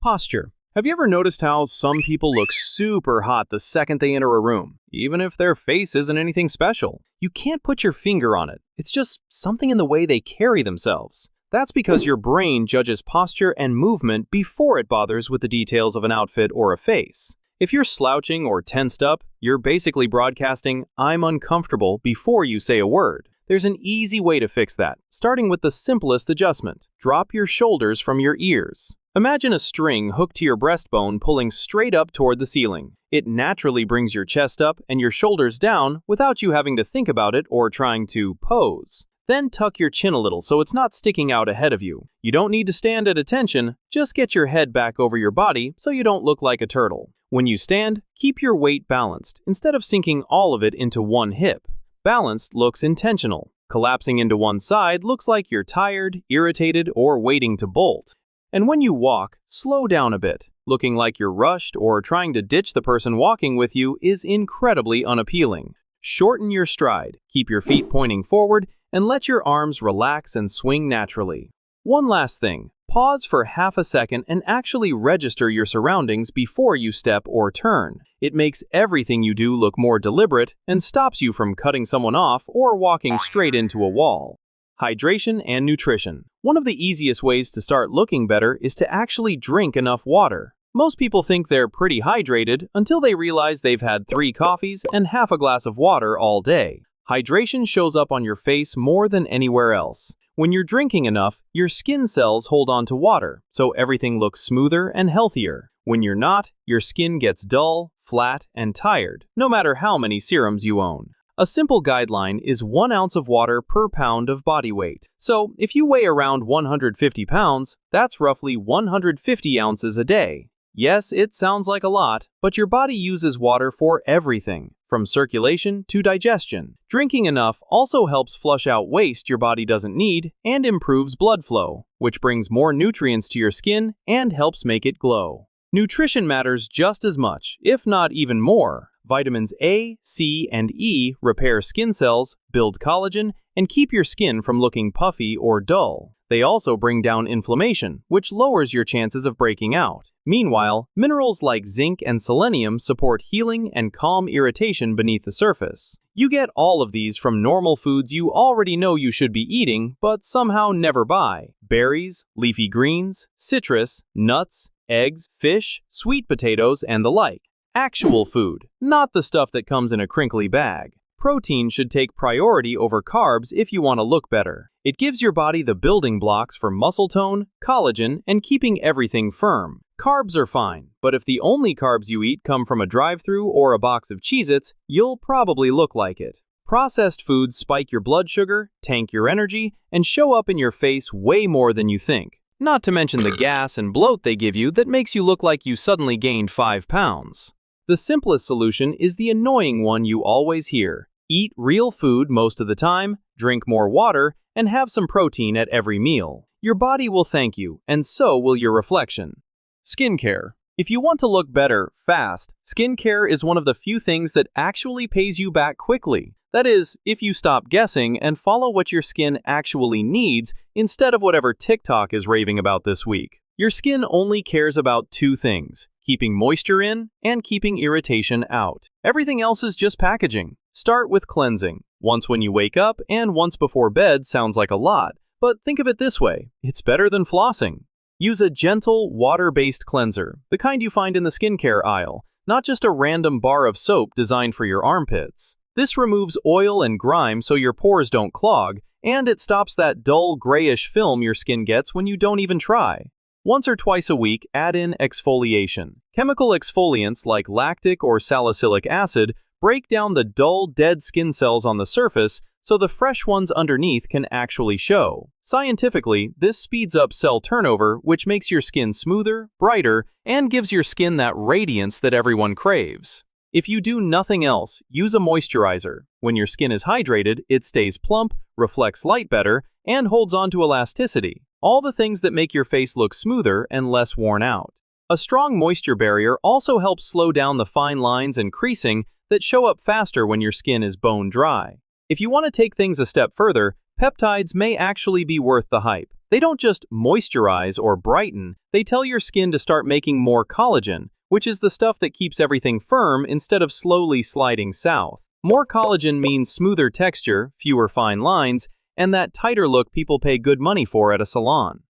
Posture. Have you ever noticed how some people look super hot the second they enter a room, even if their face isn't anything special? You can't put your finger on it. It's just something in the way they carry themselves. That's because your brain judges posture and movement before it bothers with the details of an outfit or a face. If you're slouching or tensed up, you're basically broadcasting, "I'm uncomfortable," before you say a word. There's an easy way to fix that, starting with the simplest adjustment. Drop your shoulders from your ears. Imagine a string hooked to your breastbone pulling straight up toward the ceiling. It naturally brings your chest up and your shoulders down without you having to think about it or trying to pose. Then tuck your chin a little so it's not sticking out ahead of you. You don't need to stand at attention, just get your head back over your body so you don't look like a turtle. When you stand, keep your weight balanced instead of sinking all of it into one hip. Balanced looks intentional. Collapsing into one side looks like you're tired, irritated, or waiting to bolt. And when you walk, slow down a bit. Looking like you're rushed or trying to ditch the person walking with you is incredibly unappealing. Shorten your stride, keep your feet pointing forward, and let your arms relax and swing naturally. One last thing, pause for half a second and actually register your surroundings before you step or turn. It makes everything you do look more deliberate and stops you from cutting someone off or walking straight into a wall. Hydration and nutrition. One of the easiest ways to start looking better is to actually drink enough water. Most people think they're pretty hydrated until they realize they've had 3 coffees and half a glass of water all day. Hydration shows up on your face more than anywhere else. When you're drinking enough, your skin cells hold on to water, so everything looks smoother and healthier. When you're not, your skin gets dull, flat, and tired, no matter how many serums you own. A simple guideline is 1 ounce of water per pound of body weight. So, if you weigh around 150 pounds, that's roughly 150 ounces a day. Yes, it sounds like a lot, but your body uses water for everything, from circulation to digestion. Drinking enough also helps flush out waste your body doesn't need and improves blood flow, which brings more nutrients to your skin and helps make it glow. Nutrition matters just as much, if not even more. Vitamins A, C, and E repair skin cells, build collagen, and keep your skin from looking puffy or dull. They also bring down inflammation, which lowers your chances of breaking out. Meanwhile, minerals like zinc and selenium support healing and calm irritation beneath the surface. You get all of these from normal foods you already know you should be eating, but somehow never buy. Berries, leafy greens, citrus, nuts, eggs, fish, sweet potatoes, and the like. Actual food, not the stuff that comes in a crinkly bag. Protein should take priority over carbs if you want to look better. It gives your body the building blocks for muscle tone, collagen, and keeping everything firm. Carbs are fine, but if the only carbs you eat come from a drive-thru or a box of Cheez-Its, you'll probably look like it. Processed foods spike your blood sugar, tank your energy, and show up in your face way more than you think. Not to mention the gas and bloat they give you that makes you look like you suddenly gained 5 pounds. The simplest solution is the annoying one you always hear. Eat real food most of the time, drink more water, and have some protein at every meal. Your body will thank you, and so will your reflection. Skincare. If you want to look better, fast, skincare is one of the few things that actually pays you back quickly. That is, if you stop guessing and follow what your skin actually needs instead of whatever TikTok is raving about this week. Your skin only cares about 2 things: keeping moisture in and keeping irritation out. Everything else is just packaging. Start with cleansing. Once when you wake up and once before bed sounds like a lot, but think of it this way: it's better than flossing. Use a gentle, water-based cleanser, the kind you find in the skincare aisle, not just a random bar of soap designed for your armpits. This removes oil and grime so your pores don't clog, and it stops that dull, grayish film your skin gets when you don't even try. Once or twice a week, add in exfoliation. Chemical exfoliants like lactic or salicylic acid break down the dull, dead skin cells on the surface so the fresh ones underneath can actually show. Scientifically, this speeds up cell turnover, which makes your skin smoother, brighter, and gives your skin that radiance that everyone craves. If you do nothing else, use a moisturizer. When your skin is hydrated, it stays plump, reflects light better, and holds on to elasticity. All the things that make your face look smoother and less worn out. A strong moisture barrier also helps slow down the fine lines and creasing that show up faster when your skin is bone dry. If you want to take things a step further, peptides may actually be worth the hype. They don't just moisturize or brighten, they tell your skin to start making more collagen, which is the stuff that keeps everything firm instead of slowly sliding south. More collagen means smoother texture, fewer fine lines, and that tighter look people pay good money for at a salon.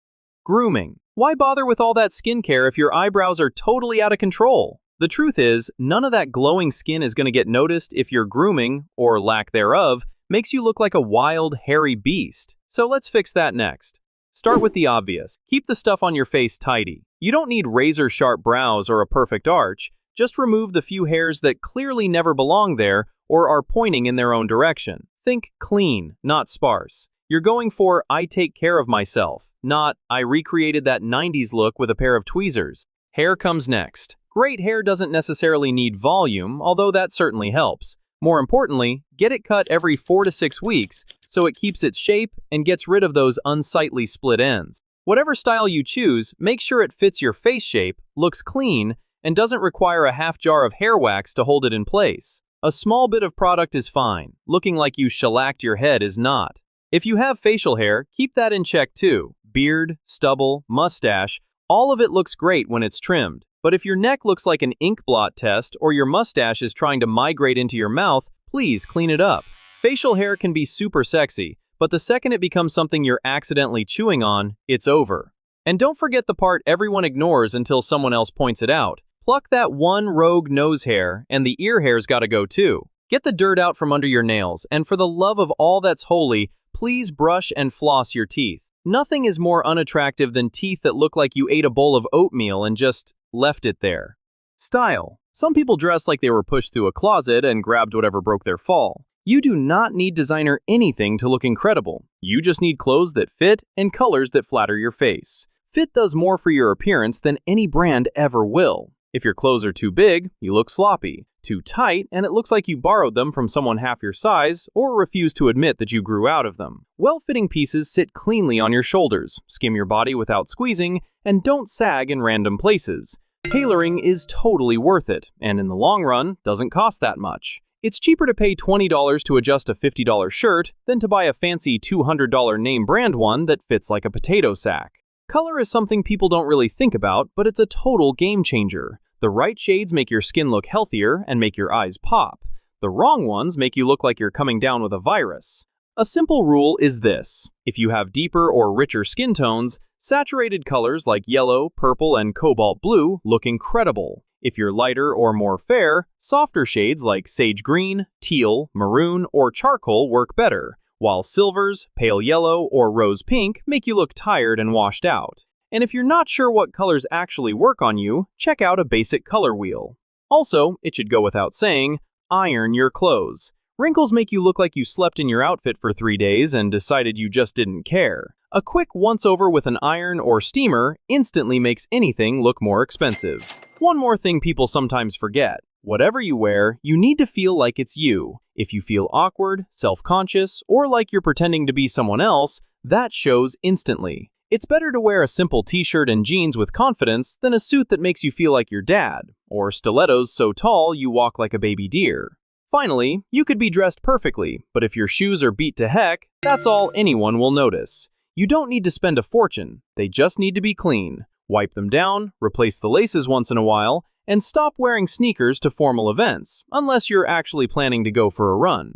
Grooming. Why bother with all that skincare if your eyebrows are totally out of control? The truth is, none of that glowing skin is going to get noticed if your grooming, or lack thereof, makes you look like a wild, hairy beast. So let's fix that next. Start with the obvious. Keep the stuff on your face tidy. You don't need razor-sharp brows or a perfect arch. Just remove the few hairs that clearly never belong there or are pointing in their own direction. Think clean, not sparse. You're going for, I take care of myself, not, I recreated that 90s look with a pair of tweezers. Hair comes next. Great hair doesn't necessarily need volume, although that certainly helps. More importantly, get it cut every 4 to 6 weeks so it keeps its shape and gets rid of those unsightly split ends. Whatever style you choose, make sure it fits your face shape, looks clean, and doesn't require a half jar of hair wax to hold it in place. A small bit of product is fine. Looking like you shellacked your head is not. If you have facial hair, keep that in check too. Beard, stubble, mustache, all of it looks great when it's trimmed. But if your neck looks like an ink blot test or your mustache is trying to migrate into your mouth, please clean it up. Facial hair can be super sexy, but the second it becomes something you're accidentally chewing on, it's over. And don't forget the part everyone ignores until someone else points it out. Pluck that one rogue nose hair, and the ear hair's gotta go too. Get the dirt out from under your nails, and for the love of all that's holy, please brush and floss your teeth. Nothing is more unattractive than teeth that look like you ate a bowl of oatmeal and just left it there. Style. Some people dress like they were pushed through a closet and grabbed whatever broke their fall. You do not need designer anything to look incredible. You just need clothes that fit and colors that flatter your face. Fit does more for your appearance than any brand ever will. If your clothes are too big, you look sloppy. Too tight, and it looks like you borrowed them from someone half your size or refuse to admit that you grew out of them. Well-fitting pieces sit cleanly on your shoulders, skim your body without squeezing, and don't sag in random places. Tailoring is totally worth it, and in the long run, doesn't cost that much. It's cheaper to pay $20 to adjust a $50 shirt than to buy a fancy $200 name brand one that fits like a potato sack. Color is something people don't really think about, but it's a total game changer. The right shades make your skin look healthier and make your eyes pop. The wrong ones make you look like you're coming down with a virus. A simple rule is this: if you have deeper or richer skin tones, saturated colors like yellow, purple, and cobalt blue look incredible. If you're lighter or more fair, softer shades like sage green, teal, maroon, or charcoal work better, while silvers, pale yellow, or rose pink make you look tired and washed out. And if you're not sure what colors actually work on you, check out a basic color wheel. Also, it should go without saying, iron your clothes. Wrinkles make you look like you slept in your outfit for 3 days and decided you just didn't care. A quick once-over with an iron or steamer instantly makes anything look more expensive. One more thing people sometimes forget. Whatever you wear, you need to feel like it's you. If you feel awkward, self-conscious, or like you're pretending to be someone else, that shows instantly. It's better to wear a simple t-shirt and jeans with confidence than a suit that makes you feel like your dad, or stilettos so tall you walk like a baby deer. Finally, you could be dressed perfectly, but if your shoes are beat to heck, that's all anyone will notice. You don't need to spend a fortune, they just need to be clean. Wipe them down, replace the laces once in a while, and stop wearing sneakers to formal events, unless you're actually planning to go for a run.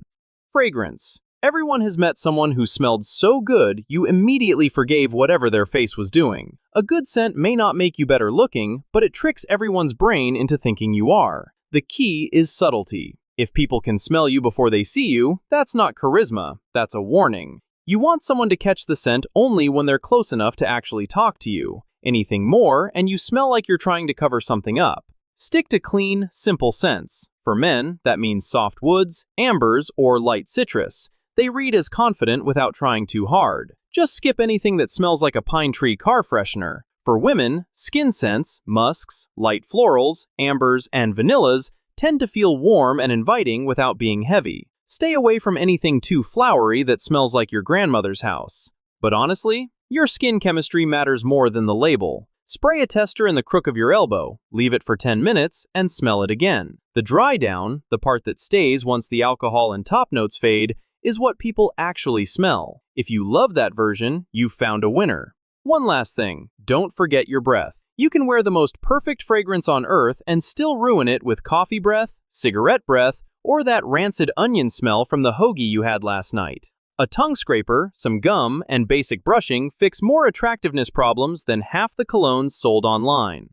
Fragrance. Everyone has met someone who smelled so good you immediately forgave whatever their face was doing. A good scent may not make you better looking, but it tricks everyone's brain into thinking you are. The key is subtlety. If people can smell you before they see you, that's not charisma, that's a warning. You want someone to catch the scent only when they're close enough to actually talk to you. Anything more, and you smell like you're trying to cover something up. Stick to clean, simple scents. For men, that means soft woods, ambers, or light citrus. They read as confident without trying too hard. Just skip anything that smells like a pine tree car freshener. For women, skin scents, musks, light florals, ambers, and vanillas tend to feel warm and inviting without being heavy. Stay away from anything too flowery that smells like your grandmother's house. But honestly, your skin chemistry matters more than the label. Spray a tester in the crook of your elbow, leave it for 10 minutes, and smell it again. The dry down, the part that stays once the alcohol and top notes fade, is what people actually smell. If you love that version, you've found a winner. One last thing, don't forget your breath. You can wear the most perfect fragrance on earth and still ruin it with coffee breath, cigarette breath, or that rancid onion smell from the hoagie you had last night. A tongue scraper, some gum, and basic brushing fix more attractiveness problems than half the colognes sold online.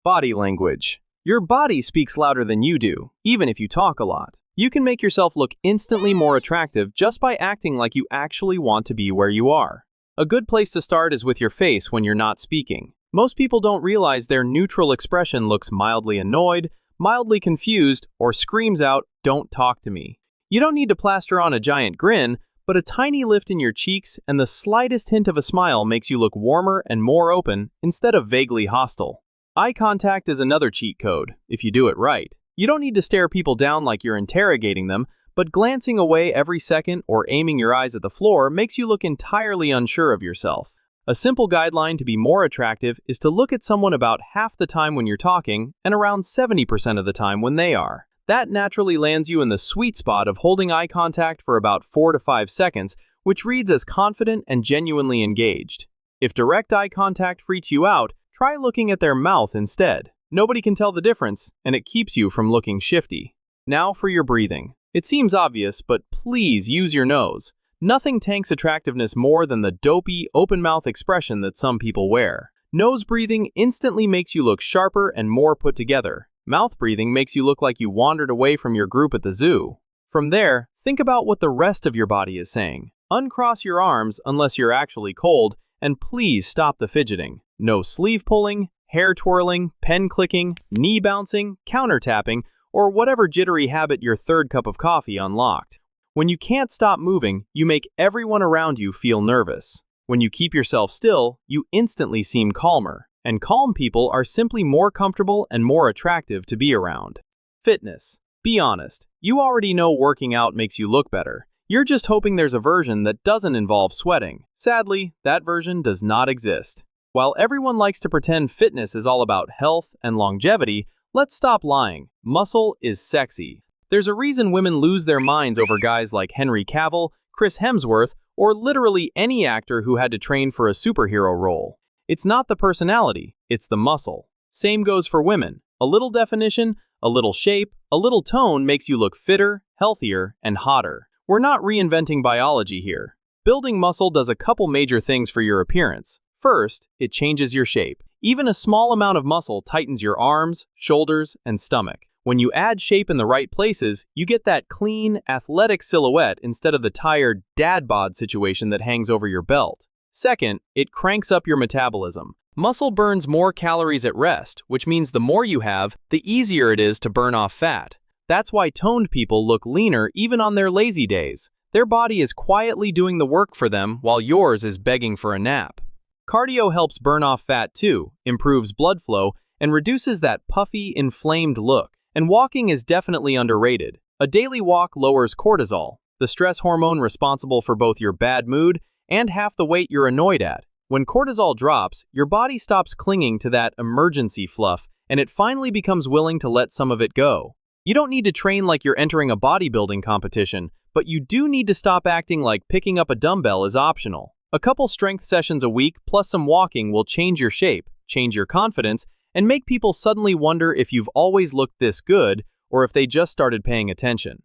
Body language. Your body speaks louder than you do, even if you talk a lot. You can make yourself look instantly more attractive just by acting like you actually want to be where you are. A good place to start is with your face when you're not speaking. Most people don't realize their neutral expression looks mildly annoyed, mildly confused, or screams out, "Don't talk to me." You don't need to plaster on a giant grin, but a tiny lift in your cheeks and the slightest hint of a smile makes you look warmer and more open instead of vaguely hostile. Eye contact is another cheat code, if you do it right. You don't need to stare people down like you're interrogating them, but glancing away every second or aiming your eyes at the floor makes you look entirely unsure of yourself. A simple guideline to be more attractive is to look at someone about half the time when you're talking and around 70% of the time when they are. That naturally lands you in the sweet spot of holding eye contact for about 4 to 5 seconds, which reads as confident and genuinely engaged. If direct eye contact freaks you out, try looking at their mouth instead. Nobody can tell the difference, and it keeps you from looking shifty. Now for your breathing. It seems obvious, but please use your nose. Nothing tanks attractiveness more than the dopey, open-mouth expression that some people wear. Nose breathing instantly makes you look sharper and more put together. Mouth breathing makes you look like you wandered away from your group at the zoo. From there, think about what the rest of your body is saying. Uncross your arms unless you're actually cold, and please stop the fidgeting. No sleeve pulling, hair twirling, pen clicking, knee bouncing, counter tapping, or whatever jittery habit your third cup of coffee unlocked. When you can't stop moving, you make everyone around you feel nervous. When you keep yourself still, you instantly seem calmer. And calm people are simply more comfortable and more attractive to be around. Fitness. Be honest, you already know working out makes you look better. You're just hoping there's a version that doesn't involve sweating. Sadly, that version does not exist. While everyone likes to pretend fitness is all about health and longevity, let's stop lying. Muscle is sexy. There's a reason women lose their minds over guys like Henry Cavill, Chris Hemsworth, or literally any actor who had to train for a superhero role. It's not the personality, it's the muscle. Same goes for women. A little definition, a little shape, a little tone makes you look fitter, healthier, and hotter. We're not reinventing biology here. Building muscle does a couple major things for your appearance. First, it changes your shape. Even a small amount of muscle tightens your arms, shoulders, and stomach. When you add shape in the right places, you get that clean, athletic silhouette instead of the tired dad bod situation that hangs over your belt. Second, it cranks up your metabolism. Muscle burns more calories at rest, which means the more you have, the easier it is to burn off fat. That's why toned people look leaner even on their lazy days. Their body is quietly doing the work for them while yours is begging for a nap. Cardio helps burn off fat too, improves blood flow, and reduces that puffy, inflamed look. And walking is definitely underrated. A daily walk lowers cortisol, the stress hormone responsible for both your bad mood and half the weight you're annoyed at. When cortisol drops, your body stops clinging to that emergency fluff, and it finally becomes willing to let some of it go. You don't need to train like you're entering a bodybuilding competition, but you do need to stop acting like picking up a dumbbell is optional. A couple strength sessions a week plus some walking will change your shape, change your confidence, and make people suddenly wonder if you've always looked this good or if they just started paying attention.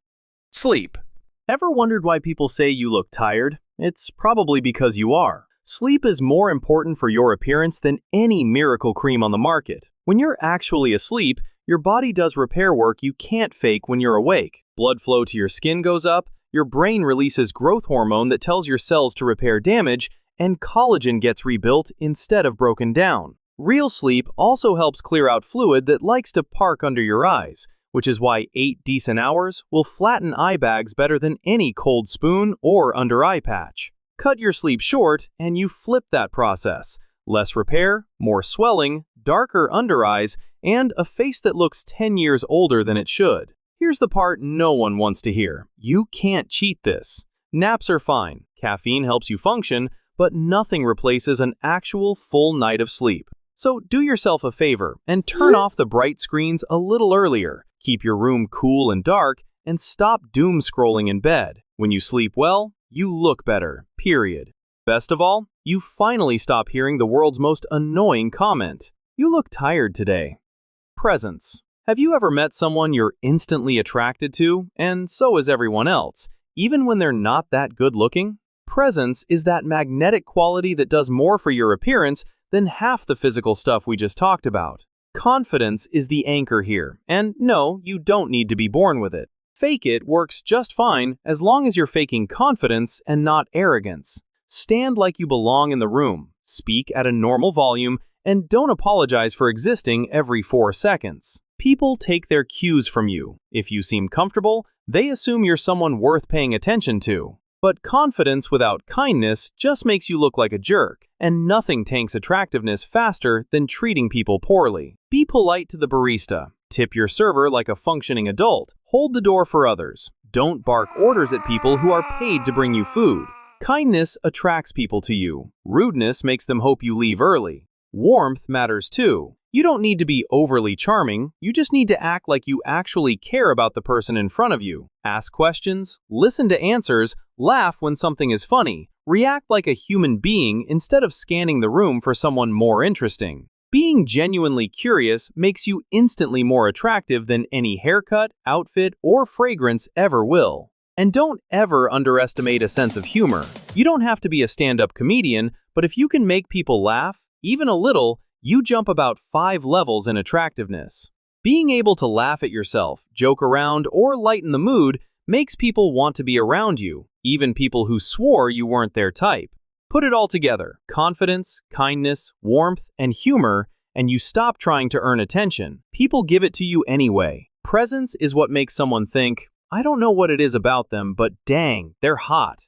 Sleep. Ever wondered why people say you look tired? It's probably because you are. Sleep is more important for your appearance than any miracle cream on the market. When you're actually asleep, your body does repair work you can't fake when you're awake. Blood flow to your skin goes up, your brain releases growth hormone that tells your cells to repair damage, and collagen gets rebuilt instead of broken down. Real sleep also helps clear out fluid that likes to park under your eyes, which is why 8 decent hours will flatten eye bags better than any cold spoon or under eye patch. Cut your sleep short and you flip that process. Less repair, more swelling, darker under eyes, and a face that looks 10 years older than it should. Here's the part no one wants to hear. You can't cheat this. Naps are fine. Caffeine helps you function, but nothing replaces an actual full night of sleep. So do yourself a favor and turn off the bright screens a little earlier. Keep your room cool and dark and stop doom scrolling in bed. When you sleep well, you look better, period. Best of all, you finally stop hearing the world's most annoying comment. You look tired today. Presence. Have you ever met someone you're instantly attracted to, and so is everyone else, even when they're not that good looking? Presence is that magnetic quality that does more for your appearance than half the physical stuff we just talked about. Confidence is the anchor here, and no, you don't need to be born with it. Fake it works just fine as long as you're faking confidence and not arrogance. Stand like you belong in the room, speak at a normal volume, and don't apologize for existing every 4 seconds. People take their cues from you. If you seem comfortable, they assume you're someone worth paying attention to. But confidence without kindness just makes you look like a jerk, and nothing tanks attractiveness faster than treating people poorly. Be polite to the barista. Tip your server like a functioning adult. Hold the door for others. Don't bark orders at people who are paid to bring you food. Kindness attracts people to you. Rudeness makes them hope you leave early. Warmth matters too. You don't need to be overly charming, you just need to act like you actually care about the person in front of you. Ask questions, listen to answers, laugh when something is funny, react like a human being instead of scanning the room for someone more interesting. Being genuinely curious makes you instantly more attractive than any haircut, outfit, or fragrance ever will. And don't ever underestimate a sense of humor. You don't have to be a stand-up comedian, but if you can make people laugh, even a little, you jump about 5 levels in attractiveness. Being able to laugh at yourself, joke around, or lighten the mood makes people want to be around you, even people who swore you weren't their type. Put it all together, confidence, kindness, warmth, and humor, and you stop trying to earn attention. People give it to you anyway. Presence is what makes someone think, I don't know what it is about them, but dang, they're hot.